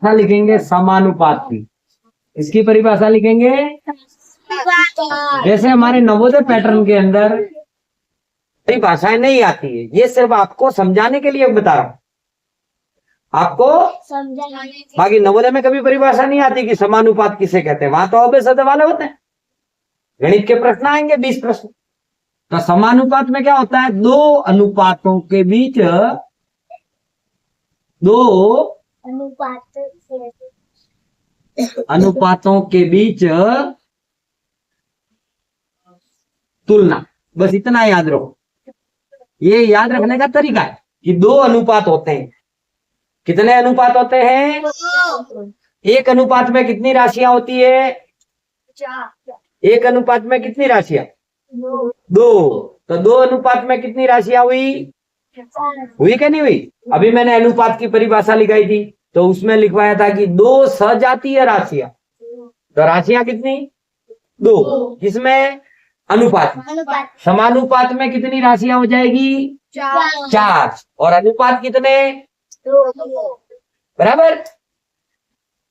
लिखेंगे समानुपात की। इसकी परिभाषा लिखेंगे जैसे हमारे नवोदय पैटर्न के अंदर परिभाषाएं नहीं आती है, ये सिर्फ आपको समझाने के लिए बता रहा हूं, आपको समझाने। बाकी नवोदय में कभी परिभाषा नहीं आती कि समानुपात किसे कहते हैं, वहां तो ऑब्वियस वाले होते हैं। गणित के प्रश्न आएंगे 20 प्रश्न, तो समानुपात में क्या होता है, दो अनुपातों के बीच तुलना, बस इतना याद रखो। ये याद रखने का तरीका है कि दो अनुपात होते हैं। कितने अनुपात होते हैं? एक अनुपात में कितनी राशियां होती है? एक अनुपात में कितनी राशियां? दो। तो दो अनुपात में कितनी राशियां हुई? हुई क्या नहीं हुई? अभी मैंने अनुपात की परिभाषा लिखाई थी, तो उसमें लिखवाया था कि दो सजातीय राशियां। तो राशियां कितनी? दो। किसमें? अनुपात। समानुपात में कितनी राशियां हो जाएगी? चार। और अनुपात कितने? बराबर।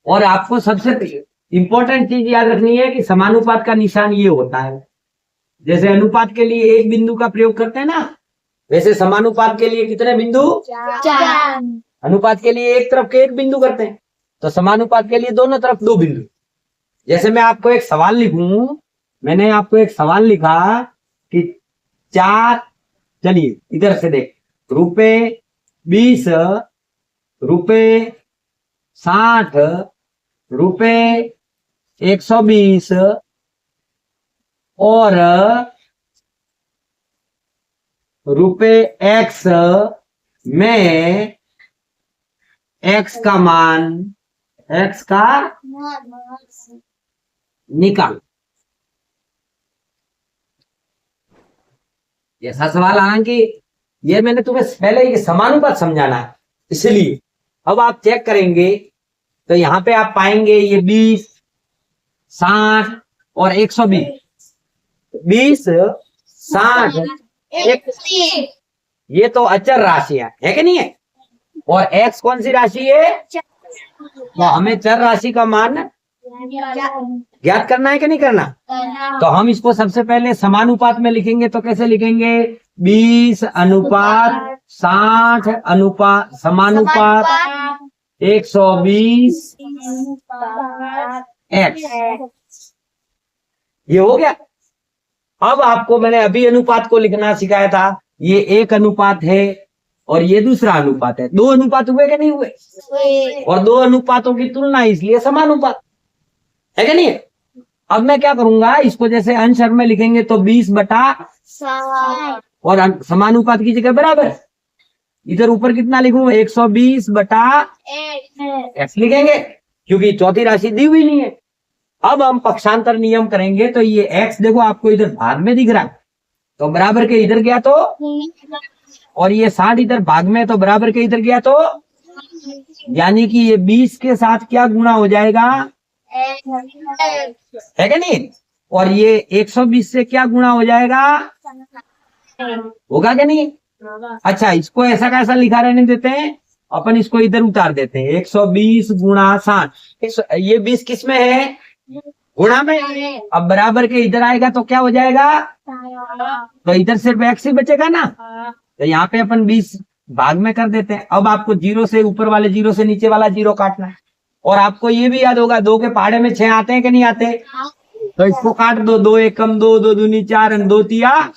और आपको सबसे इंपॉर्टेंट चीज याद रखनी है कि समानुपात का निशान ये होता है, जैसे अनुपात के लिए एक बिंदु का प्रयोग करते हैं ना, वैसे समानुपात के लिए कितने बिंदु? चार। अनुपात के लिए एक तरफ के एक बिंदु करते हैं, तो समानुपात के लिए दोनों तरफ दो बिंदु। जैसे मैं आपको एक सवाल लिखूं, मैंने आपको एक सवाल लिखा कि चार, चलिए इधर से देख, रुपए 20, रुपए 60, रुपए 120 और रुपए x में x का मान, x का निकाल। ऐसा सवाल, हालांकि ये मैंने तुम्हें पहले ये समानुपात समझाना है, इसलिए अब आप चेक करेंगे तो यहाँ पे आप पाएंगे ये 20, 60 और 120। 20, 60, 120 ये तो अचर राशियां है कि नहीं है? और x कौन सी राशि है? तो हमें चर राशि का मान ज्ञात करना है कि नहीं करना? तो हम इसको सबसे पहले समानुपात में लिखेंगे, तो कैसे लिखेंगे? 20 अनुपात 60 अनुपात समानुपात 120 x। ये हो गया। अब आपको मैंने अभी अनुपात को लिखना सिखाया था, ये एक अनुपात है और ये दूसरा अनुपात है। दो अनुपात हुए कि नहीं हुए? और दो अनुपातों की तुलना इसलिए समानुपात है कि नहीं? अब मैं क्या करूंगा, इसको जैसे अंश में लिखेंगे तो 20/60 और समानुपात की जगह बराबर, इधर ऊपर कितना लिखूं? 120/x लिखेंगे, क्योंकि चौथी राशि दी हुई नहीं है। अब हम पक्षांतर नियम करेंगे, तो ये x देखो आपको इधर भाग में दिख रहा है, तो बराबर के इधर गया तो, और ये 60 इधर भाग में, तो बराबर के इधर गया तो, यानी कि ये 20 के साथ क्या गुणा हो जाएगा? है क्या नहीं? और ये 120 से क्या गुणा हो जाएगा? होगा क्या नहीं? अच्छा, इसको ऐसा कैसा लिखा रहने देते हैं, अपन इसको इधर उतार देते हैं। 120 गुणा 60, ये 20 किस में है? गुणा में। अब बराबर के इधर आएगा तो क्या हो जाएगा? तो इधर सिर्फ x ही बचेगा ना, तो यहाँ पे अपन 20 भाग में कर देते हैं। अब आपको जीरो से ऊपर वाले जीरो से नीचे वाला जीरो काटना है, और आपको ये भी याद होगा 2 के पहाड़े में 6 आते हैं कि नहीं आते? तो इसको काट दो, 2 एकम 2, 2 दूनी 4, 2 तिया।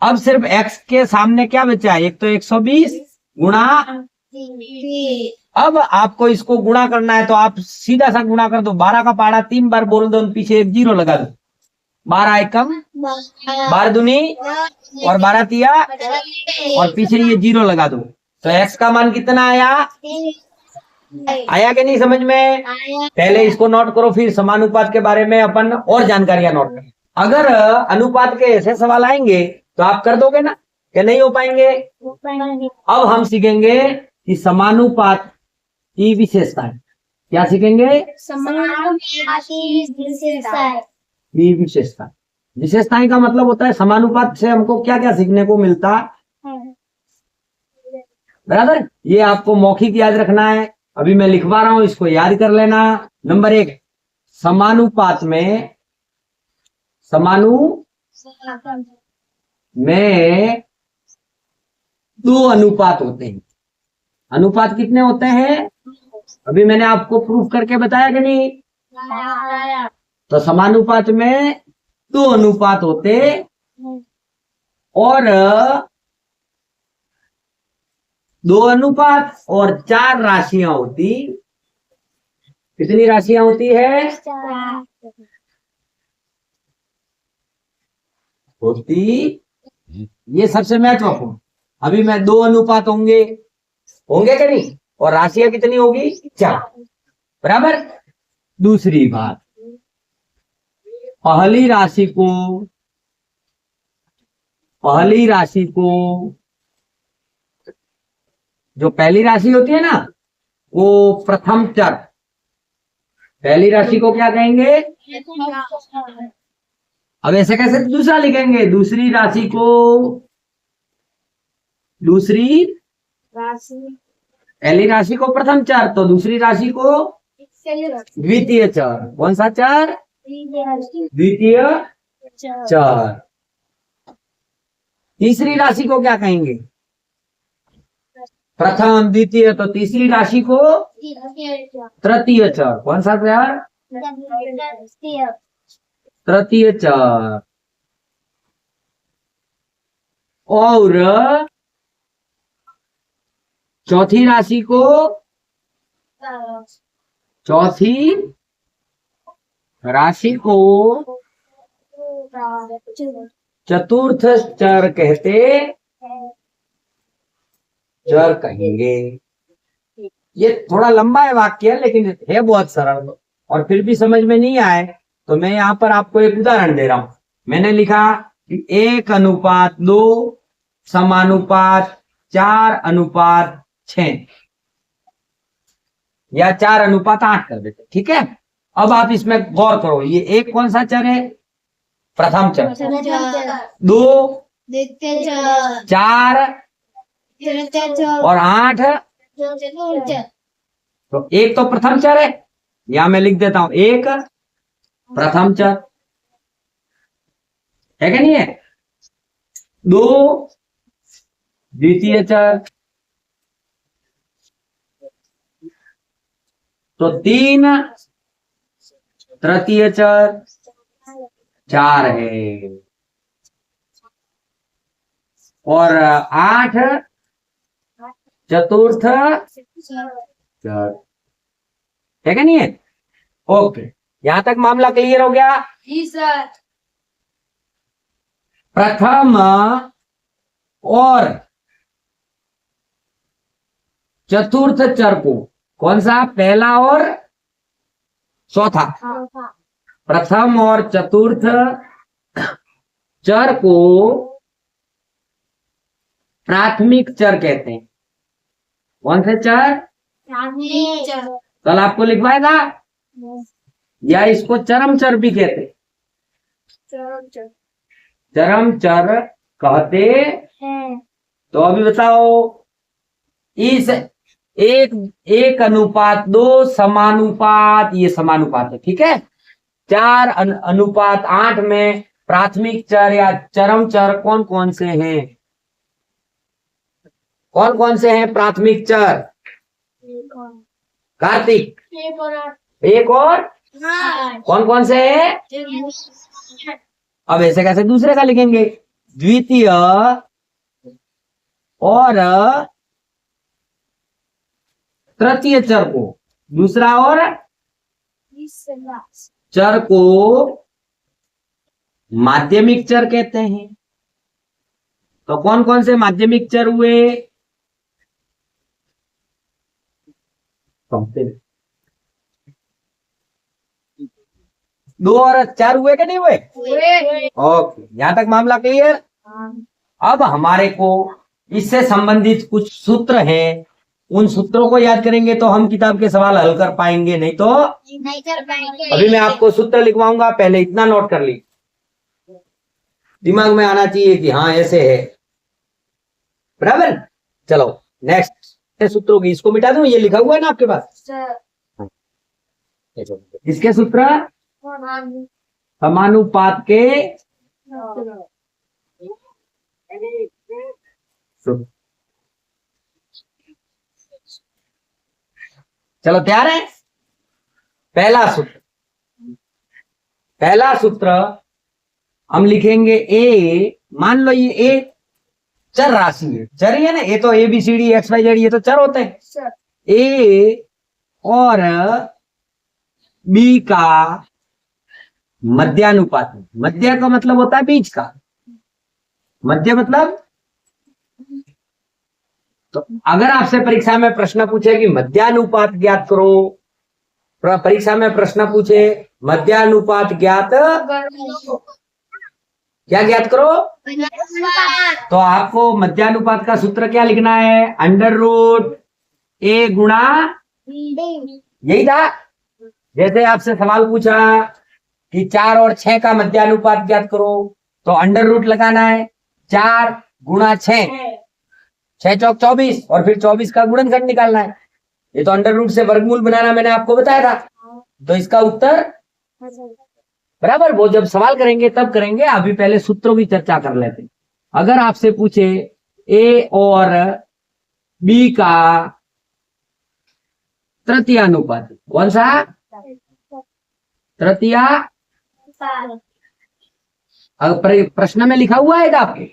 अब सिर्फ x के सामने क्या बचा है? एक तो 120 गुणा, अब आपको इसको गुणा करना है, तो आप सीधा सा गुणा कर दो। 12 का पहाड़ा 3 बार बोल दो, पीछे एक जीरो लगा दो। 12 एकम 12 दूनी और 12 तिया, और पीछे ये जीरो लगा दो। तो x का मान कितना आया? आया कि नहीं समझ में? पहले इसको नोट करो, फिर समानुपात के बारे में अपन और जानकारियां नोट करें। अगर अनुपात के ऐसे सवाल आएंगे तो आप कर दोगे ना, कि नहीं हो पाएंगे? अब हम सीखेंगे कि समानुपात की विशेषताएं। क्या सीखेंगे? विशेषताएं का मतलब होता है समानुपात से हमको क्या क्या सीखने को मिलता है। बराबर। ये आपको मौखिक याद रखना है, अभी मैं लिखवा रहा हूं, इसको याद कर लेना। नंबर 1, समानुपात में दो अनुपात होते हैं। अनुपात कितने होते हैं? अभी मैंने आपको प्रूफ करके बताया कि नहीं? तो समानुपात में दो अनुपात होते और दो अनुपात और 4 राशियां होती। कितनी राशियां होती है? होती। ये सबसे महत्वपूर्ण। अभी मैं 2 अनुपात होंगे कि नहीं, और राशियां कितनी होगी? 4, बराबर। दूसरी बात, पहली राशि को जो पहली राशि होती है ना, वो प्रथम चर। पहली राशि को क्या कहेंगे? अब ऐसे कैसे दूसरा लिखेंगे? दूसरी राशि को पहली राशि को प्रथम चर, तो दूसरी राशि को द्वितीय चर। कौन सा चर? द्वितीय चर। तीसरी राशि को क्या कहेंगे? प्रथम, द्वितीय, तो तीसरी राशि को तृतीय चर। कौन सा चर? तृतीय चर। और चौथी राशि को चतुर्थ चर कहेंगे। ये थोड़ा लंबा है वाक्य, लेकिन है बहुत सरल, और फिर भी समझ में नहीं आए तो मैं यहाँ पर आपको एक उदाहरण दे रहा हूं। मैंने लिखा कि 1:2 समानुपात 4:6 या 4:8 कर देते, ठीक है। अब आप इसमें गौर करो, ये एक कौन सा चर है? प्रथम चर। 2, 4 और 8, तो एक तो प्रथम चर है, यहां मैं लिख देता हूं, एक प्रथम चर है कि नहीं है? 2 द्वितीय चर, तो 3 तृतीय चर, 4 है, और 8 चतुर्थ चर है कि नहीं है? ओके, यहां तक मामला क्लियर हो गया? जी सर। प्रथम और चतुर्थ चर को, कौन सा? पहला और चौथा। प्रथम और चतुर्थ चर को प्राथमिक चर कहते हैं। कौन से चर? प्राथमिक चर। कल आपको लिखवाया था, या इसको चरम चर भी कहते हैं। चरम चर कहते हैं। तो अभी बताओ, इस 1:2 समानुपात, ये समानुपात है, ठीक है। 4:8 में प्राथमिक चर या चरम चर कौन कौन से हैं? कौन कौन से हैं प्राथमिक चर? कार्तिक, 1 और कौन कौन से हैं? अब ऐसे कैसे दूसरे का लिखेंगे? द्वितीय और तृतीय चर को, दूसरा और चर को माध्यमिक चर कहते हैं। तो कौन कौन से माध्यमिक चर हुए? 2 और 4 हुए कि नहीं हुए? ओके, यहां तक मामला क्लियर? अब हमारे को इससे संबंधित कुछ सूत्र हैं, उन सूत्रों को याद करेंगे तो हम किताब के सवाल हल कर पाएंगे, नहीं तो नहीं कर पाएंगे। अभी मैं आपको सूत्र लिखवाऊंगा, पहले इतना नोट कर ली, दिमाग में आना चाहिए कि हाँ ऐसे है, बराबर। चलो नेक्स्ट सूत्रों की, इसको मिटा दूं, ये लिखा हुआ है ना आपके पास। इसके सूत्र समानुपात के सूत्र। चलो तैयार है। पहला सूत्र हम लिखेंगे ए, मान लो ये ए चर राशि है, चर ही है ना, ये तो A B C D X Y Z ये तो चर होते हैं। ए और बी का मध्यानुपात, मध्य का मतलब होता है बीच का, मध्य मतलब, तो अगर आपसे परीक्षा में प्रश्न पूछे कि मध्यानुपात ज्ञात करो, परीक्षा में प्रश्न पूछे मध्यानुपात ज्ञात, क्या ज्ञात करो, तो आपको मध्यानुपात का सूत्र क्या लिखना है, अंडर रूट ए गुणा, यही था। जैसे आपसे सवाल पूछा कि 4 और 6 का मध्यानुपात ज्ञात करो, तो अंडर रूट लगाना है, 4 गुणा 6, 6 चौक 24, और फिर 24 का गुणनखंड निकालना है। ये तो अंडर रूट से वर्गमूल बनाना मैंने आपको बताया था। तो इसका उत्तर बराबर, वो जब सवाल करेंगे तब करेंगे, अभी पहले सूत्रों की चर्चा कर लेते हैं। अगर आपसे पूछे ए और बी का तृतीयानुपात, कौन सा तृतीया, प्रश्न में लिखा हुआ है आपके,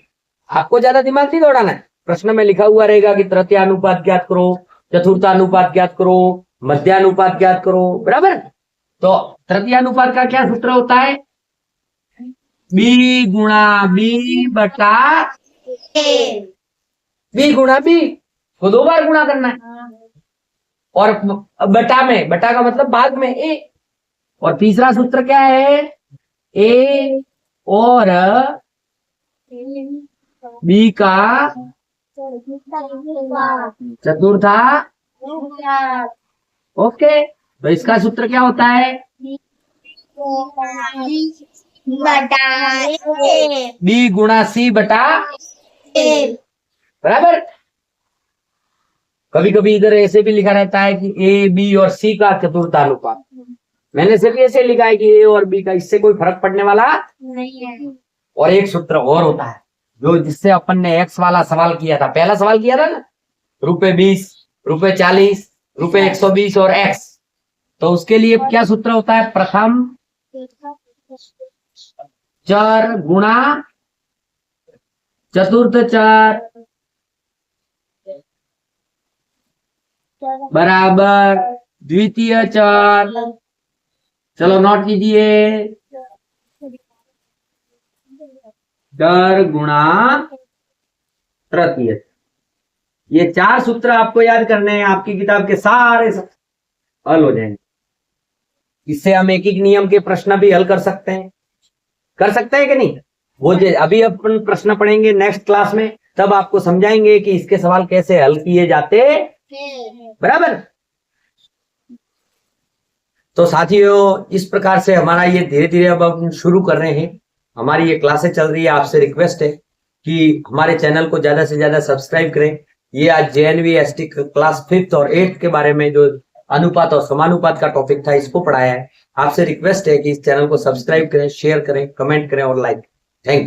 आपको ज्यादा दिमाग नहीं दौड़ाना है, प्रश्न में लिखा हुआ रहेगा कि तृतीयानुपात ज्ञात करो, चतुर्थानुपात ज्ञात करो, मध्यानुपात ज्ञात करो, बराबर। तो तृतीयानुपात का क्या सूत्र होता है, बी गुणा बी बटा बी गुणा बी को 2 बार गुणा करना है, और बटा में, बटा का मतलब भाग में ए, और तीसरा सूत्र क्या है, ए और बी का चतुर्था, ओके। तो इसका सूत्र क्या होता है, बी गुणा सी बटा ए, बराबर। कभी कभी इधर ऐसे भी लिखा रहता है कि ए बी और सी का चतुर्थानुपात, मैंने सिर्फ ऐसे लिखा है कि ए और बी का, इससे कोई फर्क पड़ने वाला नहीं है। और एक सूत्र और होता है जो, जिससे अपन ने एक्स वाला सवाल किया था, पहला सवाल किया था ना, ₹20, ₹40, ₹120 और एक्स, तो उसके लिए क्या सूत्र होता है, प्रथम चर गुणा चतुर्थ चर बराबर द्वितीय चर। चलो नोट कीजिए, चर गुणा तृतीय। ये 4 सूत्र आपको याद करने हैं, आपकी किताब के सारे हल हो जाएंगे। इससे हम एक एक नियम के प्रश्न भी हल कर सकते हैं कि नहीं, वो अभी अपन प्रश्न पढ़ेंगे नेक्स्ट क्लास में, तब आपको समझाएंगे कि इसके सवाल कैसे हल किए जाते, बराबर। तो साथियों, इस प्रकार से हमारा ये धीरे धीरे अब हम शुरू कर रहे हैं, हमारी ये क्लासें चल रही है। आपसे रिक्वेस्ट है कि हमारे चैनल को ज्यादा से ज्यादा सब्सक्राइब करें। ये आज JNV ST क्लास 5th और 8th के बारे में जो अनुपात और समानुपात का टॉपिक था, इसको पढ़ाया है। आपसे रिक्वेस्ट है कि इस चैनल को सब्सक्राइब करें, शेयर करें, कमेंट करें और लाइक। Thank you.